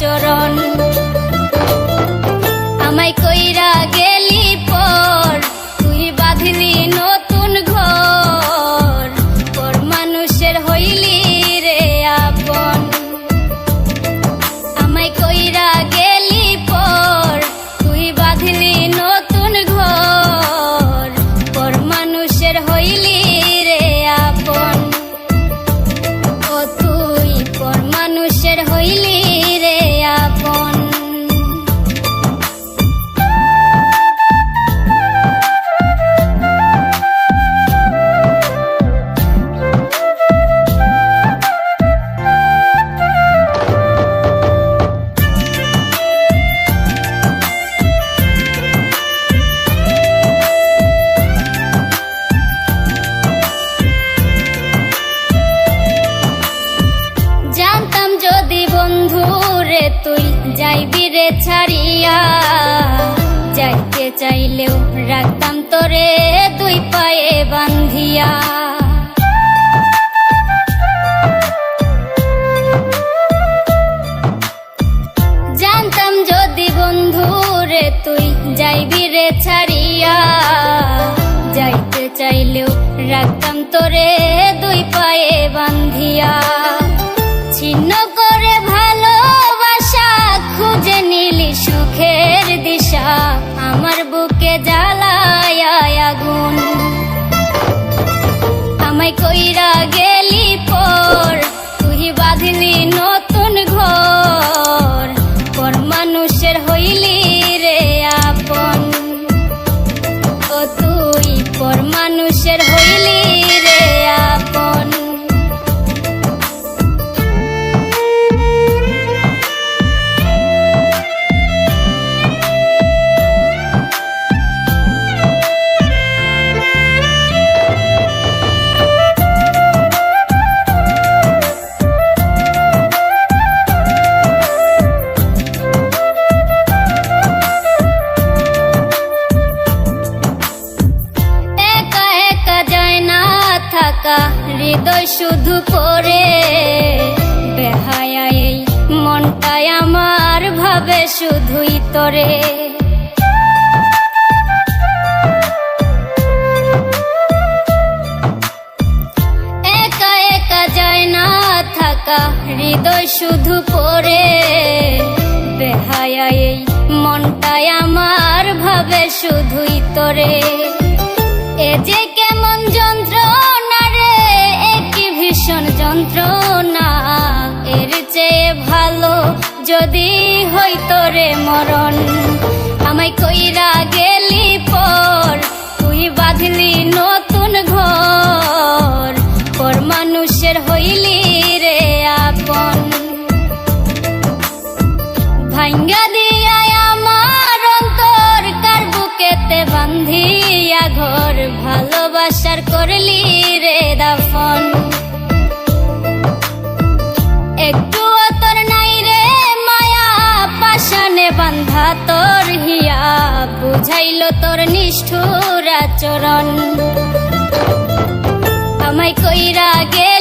আচরণ। আমায় কইরা গেলি পর তুই বাঁধলি নতুন ঘর, পর মানুষের হইলি রে আপন। আমায় কইরা গেলি পর তুই বাঁধলি নতুন ঘর, পর মানুষের হইলি রে আপন। ও তুই পর মানুষের হইলি রে আপন। জানতাম যদি বন্ধুরে তুই যাইবি রে ছাড়িয়া, যাইতে চাইলেও রাখতাম তোরে দুই পায়ে বান্ধিয়া। জানতাম যদি বন্ধুরে তুই যাইবি রে ছাড়িয়া, যাইতে চাইলেও রাখতাম তোরে দুই পায়ে বান্ধিয়া। ছিন্ন করে ভালোবাসা খুঁজে নিলি সুখের দিশা, আমার বুকে জ্বালায় আগুন। আমায় কইরা গেলি পর তুই বাঁধলি নতুন ঘর, পর মানুষের হইলি রে আপন। ও তুই পর মানুষের হইলি রে আপন। হৃদয় শুধু পড়ে বেহায়া, এই মনটাই আমার ভাবে শুধুই তোরে। একা একা যায় না থাকা, হৃদয় শুধু পড়ে বেহায়া, এই মনটাই আমার ভাবে শুধুই তোরে। এ যে কেমন যন্ত্রণা রে, একই ভীষণ যন্ত্রণা, এর চেয়ে ভালো যদি হইতো রে মরণ। আমায় কইরা গেলি পর তুই বাঁধলি নতুন ঘর, পর মানুষের হইলি রে আপন। ভাঙ্গা দিয়া আমার অন্তর কার বুকেতে বান্ধিয়া ঘর, ভালোবাসার করলি রে দাফন। একটু তোর নাই রে মায়া, পাশানে বান্ধা তোর হিয়া, বুঝাইল তোর নিষ্ঠুর আচরণ। আমায় কইরা গে